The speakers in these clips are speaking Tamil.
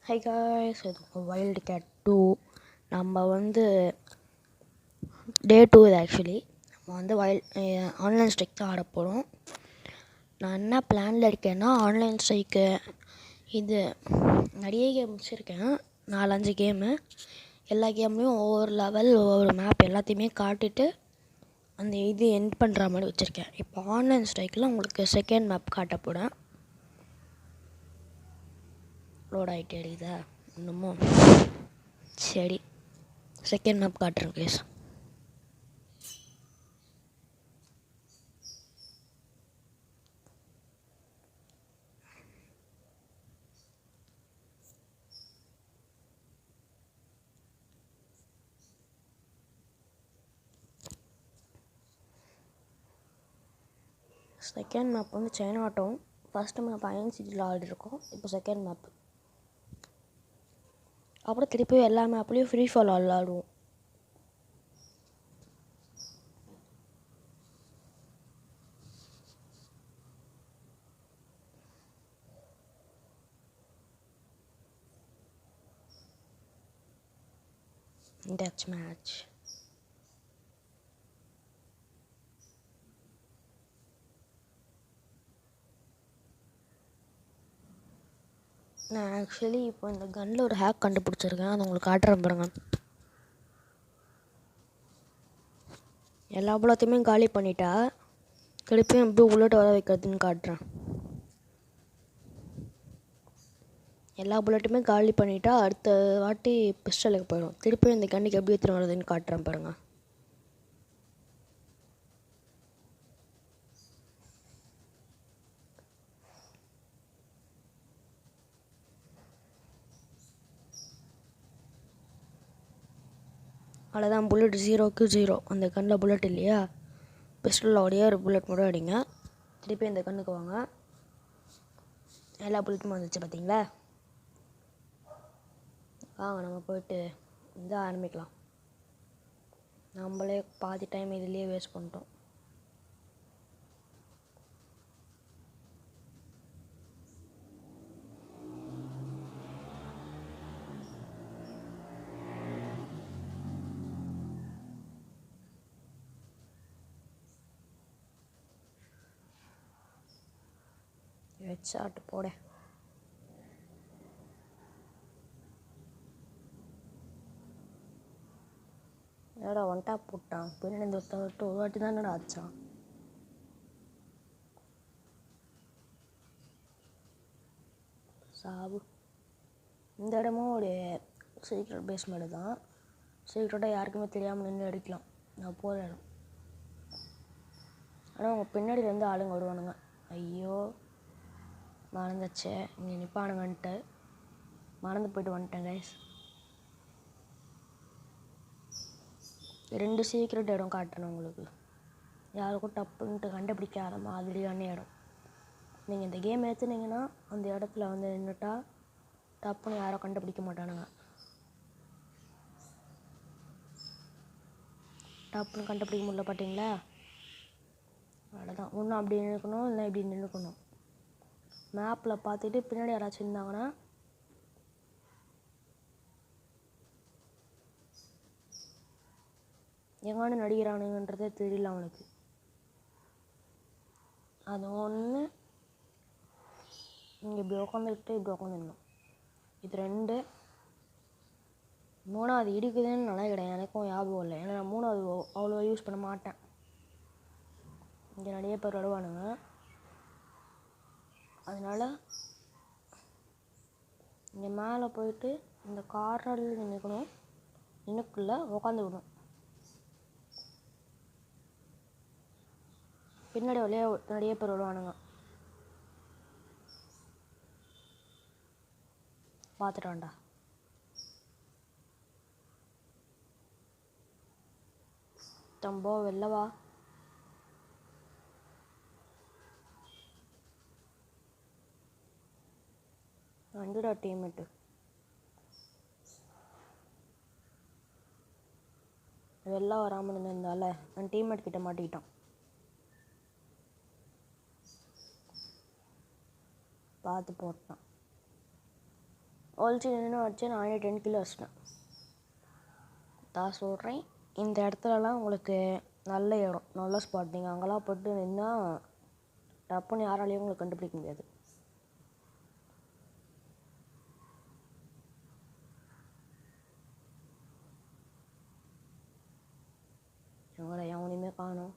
ஹை காய்ஸ், இது வைல்டு கேட் 2. நம்ம டே 2 இது. ஆக்சுவலி நம்ம ஆன்லைன் ஸ்ட்ரைக் தான் ஆட போகிறோம். நான் என்ன பிளானில் இருக்கேன்னா, ஆன்லைன் ஸ்ட்ரைக்கு இது நிறைய கேம் முடிச்சிருக்கேன். 4-5 கேமு. எல்லா கேம்லேயும் ஒவ்வொரு லெவல், ஒவ்வொரு மேப் எல்லாத்தையுமே காட்டிட்டு அந்த இது எண்ட் பண்ணுற மாதிரி வச்சுருக்கேன். இப்போ ஆன்லைன் ஸ்ட்ரைக்கில் உங்களுக்கு செகண்ட் மேப் காட்ட போகிறேன். லோட் ஆகிட்டு அடிக்குதா இன்னமும்? சரி, செகண்ட் மேப் காட்டுறேன் please. Second map China town. First map iron சிட்டியில் ஆடிருக்கோம். இப்போ செகண்ட் மேப். அப்புறம் திருப்பி எல்லா மேப்லேயும் ஃப்ரீ ஃபால் விளாடுவோம். Touch match. நான் ஆக்சுவலி இப்போ இந்த கன்னில் ஒரு ஹேக் கண்டுபிடிச்சிருக்கேன். அதை உங்களுக்கு காட்டுறேன் பாருங்க. எல்லா புல்லத்தையுமே காலி பண்ணிட்டா திருப்பியும் எப்படி புல்லட் வர வைக்கிறதுன்னு காட்டுறேன். எல்லா புல்லட்டுமே காலி பண்ணிட்டா அடுத்த வாட்டி பிஸ்டலுக்கு போயிடும். திருப்பியும் இந்த கன்னுக்கு எப்படி எடுத்துகிட்டு வரதுன்னு காட்டுறேன் பாருங்கள். அவ்வளோதான், புல்லட் 0க்கு 0. அந்த கண்ணில் புல்லட் இல்லையா, பிஸ்டலில் ஓடியே ஒரு புல்லட் மட்டும் அடிங்க. திருப்பி இந்த கண்ணுக்கு வாங்க. எல்லா புல்லட்டுமே வந்துச்சு பார்த்தீங்களா? வாங்க நம்ம போயிட்டு ஆரம்பிக்கலாம். நம்மளே பாதி டைம் இதுலேயே வேஸ்ட் பண்ணிட்டோம். ஹெட்ஷாட் போட. என்னடா ஒன் டாப் போட்டான். பின்னாடி இந்த ஒருத்தவர்கிட்ட ஒரு வாட்டி தான் என்னடா ஆச்சான். சாவு. இந்த இடமும் ஒரு சீக்ரெட் பேஸ்மெண்ட் தான். சீக்ரெட்டாக யாருக்குமே தெரியாமல் நின்று அடிக்கலாம். நான் போகிற இடம். ஆனால் அவங்க பின்னாடியிலேருந்து ஆளுங்க வருவானுங்க. ஐயோ மறந்துச்சு, இங்கே நிற்பானுங்கன்ட்டு மறந்து போய்ட்டு வந்துட்டேன் கைஸ். 2 சீக்ரெட் இடம் காட்டுறேன் உங்களுக்கு. யாருக்கும் டப்புன்ட்டு கண்டுபிடிக்காத மாதிரியான இடம். நீங்கள் இந்த கேம் ஏற்றுனீங்கன்னா அந்த இடத்துல நின்றுட்டா டப்புன்னு யாரும் கண்டுபிடிக்க மாட்டானுங்க. டப்புன்னு கண்டுபிடிக்க முடியல பார்த்தீங்களா? அவ்வளோதான். ஒன்றும் அப்படி நின்றுக்கணும், இல்லை இப்படி நின்றுக்கணும். மேப்பில் பார்த்துட்டு பின்னாடி யாராச்சும் இருந்தாங்கன்னா எங்கானு நடிக்கிறானுங்கன்றதே தெரியல அவனுக்கு. அது ஒன்று இங்கே இப்படி உட்காந்துக்கிட்டு இப்படி உட்காந்துருந்தோம். இது 2. 3வது இடிக்குதுன்னு நல்லா கிடையாது. எனக்கும் ஞாபகம் இல்லை. ஏன்னா நான் 3வது அவ்வளோ யூஸ் பண்ண மாட்டேன். இங்கே நிறைய பேர் விடுவானுங்க. அதனால் இங்கே மேலே போயிட்டு இந்த கார்னரில் நின்றுக்கணும். நின்றுக்குள்ளே உட்காந்துக்கணும். பின்னாடி வழியாக நிறைய பேர் விடுவானுங்க. பார்த்துட்டான்டா. தம்போ வெள்ளவா. வந்துடா டீம்மேட்டு. வெளில வராமல் இருந்திருந்தால நான் டீம்மேட் கிட்ட மாட்டிக்கிட்டான். பார்த்து போட்டான். ஒழிச்சு நின்று வச்சு நானே 10 கிலோ வச்சிட்டேன். தான் சொல்கிறேன், இந்த இடத்துலலாம் உங்களுக்கு நல்ல இடம், நல்ல ஸ்பாட். நீங்கள் அங்கெல்லாம் போட்டு நின்னா டப்புன்னு யாராலையும் உங்களை கண்டுபிடிக்க முடியாது. எங்களை எவனையுமே காணும்.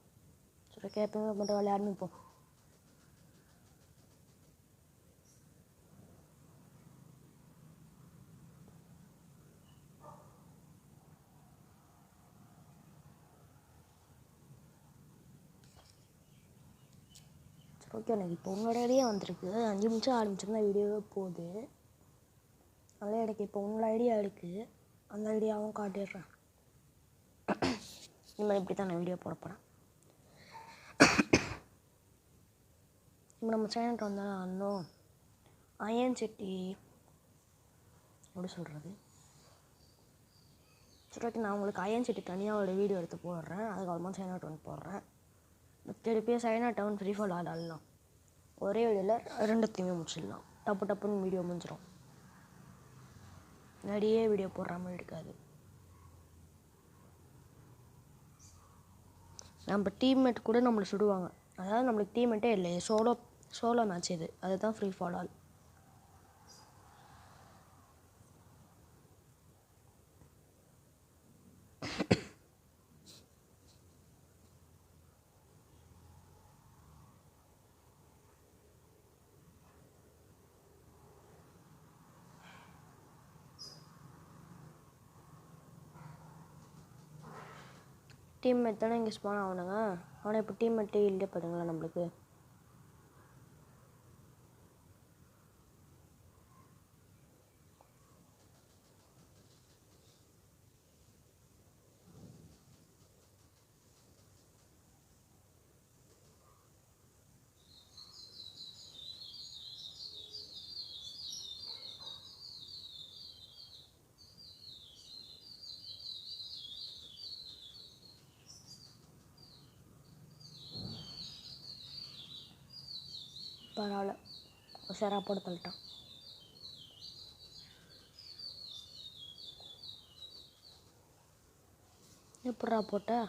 சரி கேட்பீங்க பண்ணுற வேலை ஆரம்பிப்போம். சரி ஓகே, எனக்கு இப்போ உங்களோட ஐடியா வந்திருக்கு. 5 நிமிஷம் ஆரம்பிச்சிருந்தா வீடியோவே போகுது. அதனால் எனக்கு இப்போ உங்களோட ஐடியா இருக்குது, அந்த ஐடியாவும் காட்டிடுறேன். இனிமேல் இப்படி தான் நான் வீடியோ போட போகிறேன். இப்போ நம்ம சேனல் வந்தால் இன்னும் அயன் செட்டி எப்படி சொல்கிறது. சரி ஓகே, நான் உங்களுக்கு அயன் செட்டி தனியாக ஒரு வீடியோ எடுத்து போடுறேன். அதுக்கப்புறமா சைனா டவுன் போடுறேன். திருப்பியும் சைனா டவுன் ஃப்ரீ ஃபால் ஆடலாம். ஒரே வீடியோவில் 2த்தையுமே முடிச்சிடலாம். டப்புன்னு வீடியோ முடிஞ்சிடும். நிறைய வீடியோ போடுற மாதிரி இருக்காது. நம்ம டீம்மேட் கூட நம்மளை சுடுவாங்க. அதாவது நம்மளுக்கு டீம்மேட்டே இல்லை, சோலோ மேட்ச் இது. அதுதான் ஃப்ரீ ஃபால் ஆல். டீம்மேட் தானே இங்கே ஸ்பான் ஆகணுங்க. ஆனால் இப்போ டீம்மேட்டே இல்லை பாருங்களா நம்மளுக்கு. பரவாயில்ல, உஷாராக போட தள்ளிட்டான். எப்படா போட்ட?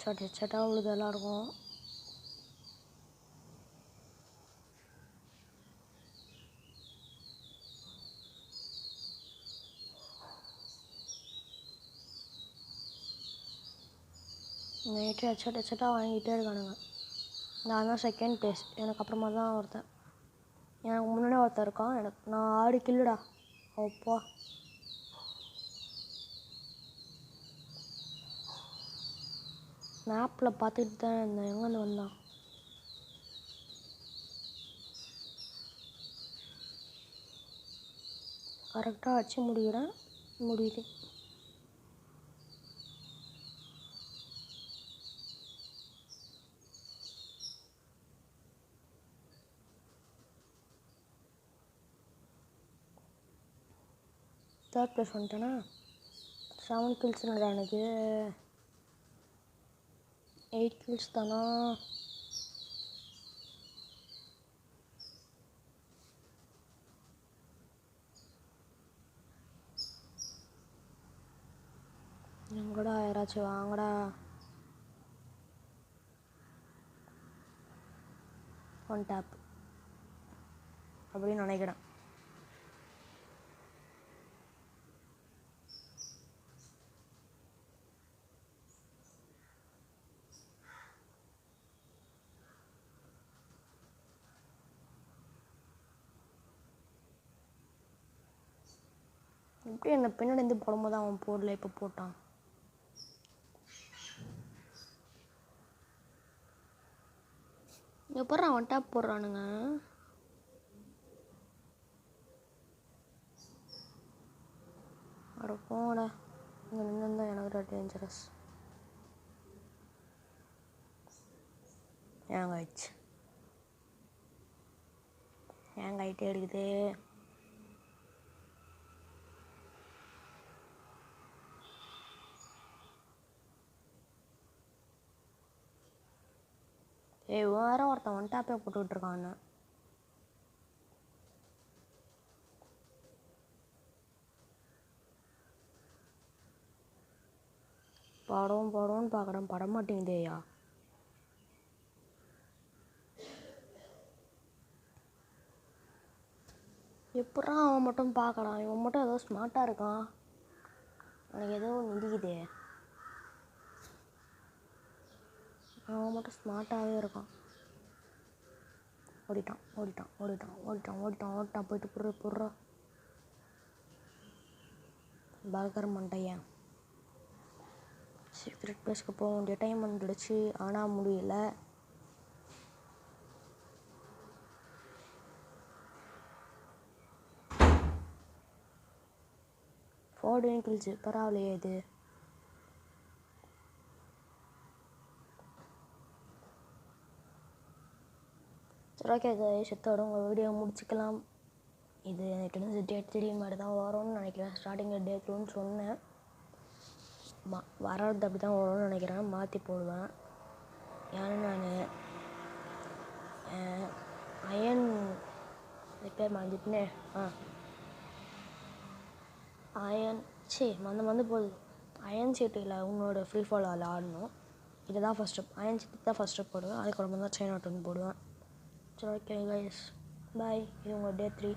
சட்டா உழுது எல்லாருக்கும். நைட்டு ஹெட்செட்டாக வாங்கிட்டே இருக்கானுங்க. நான் தான் செகண்ட் பிளேஸ். எனக்கு அப்புறமா தான் ஒருத்தன், எனக்கு முன்னாடியே ஒருத்தன் இருக்கான். நான் 6 கில்லுடா. அப்பா, மேப்பில் பார்த்துக்கிட்டு தான் இருந்தேன். எங்கேருந்து வந்தான்? கரெக்டாக வச்சு முடியுது. தேர்ட் ப்ளேஸ் வந்துட்டேன்னா 7 கில்ஸ் எனக்கு. 8 கில்ஸ் தானா? எங்கடா யாராச்சும் வாங்கடா. ஒன் டேப் அப்படின்னு நினைக்கிறேன். எப்படி என்ன பின்னாடி இருந்து போடும்போது அவன் போடல, இப்போ போட்டான். எப்பறம் அவன் டேப் போடுறானுங்க. அட போடா, இங்கே நின்று எனக்கு டேஞ்சரஸ். ஏங்க ஆயிடுச்சு, ஏங்க ஆகிட்டே இருக்குது. ஏய் வேற ஒருத்தன் ஒன் டேப்பே போட்டுக்கிட்டு இருக்கான். படம்னு பார்க்குறேன், படம் மாட்டேங்குதேயா. எப்படா அவன் மட்டும் பார்க்குறான்? இவன் மட்டும் ஏதோ ஸ்மார்ட்டாக இருக்கான். எனக்கு ஏதோ நிதிக்குதே. அவன் மட்டும் ஸ்மார்ட்டாகவே இருக்கான். ஓடிட்டான் போயிட்டு புடுற பர்கர் மண்டையன். சீக்ரெட் பிளேஸ்க்கு போக வேண்டிய டைம் வந்துடுச்சு, ஆனால் முடியல. ஃபோர்டின் கில்ஸு பரவாயில்லையே இது. சரி ஓகே கைஸ், இதோட உங்கள் வீடியோ முடிச்சுக்கலாம். இது எனக்கு தெரிஞ்சு டே 3 மாதிரி தான் வரும்னு நினைக்கிறேன். ஸ்டார்டிங்கில் டே 2ன்னு சொன்னேன். வர்றது அப்படி தான் வரும்னு நினைக்கிறேன். மாற்றி போடுவேன். ஏன்னா நான் அயன் ரிப்பேர் மறந்துட்டுனே அயன் மந்து போகுது. அயன் சீட்டில் உங்களோட ஃப்ரீ ஃபால் அதில் ஆடணும். இதை தான் ஃபஸ்ட் ஸ்டெப். அயன் சீட்டு தான் ஃபஸ்ட் ஸ்டெப் போடுவேன். அதுக்கப்புறமா தான் செயின் அவுட் போடுவேன். சரி ஓகே கைஸ், பாய். இது உங்கள் டே 3.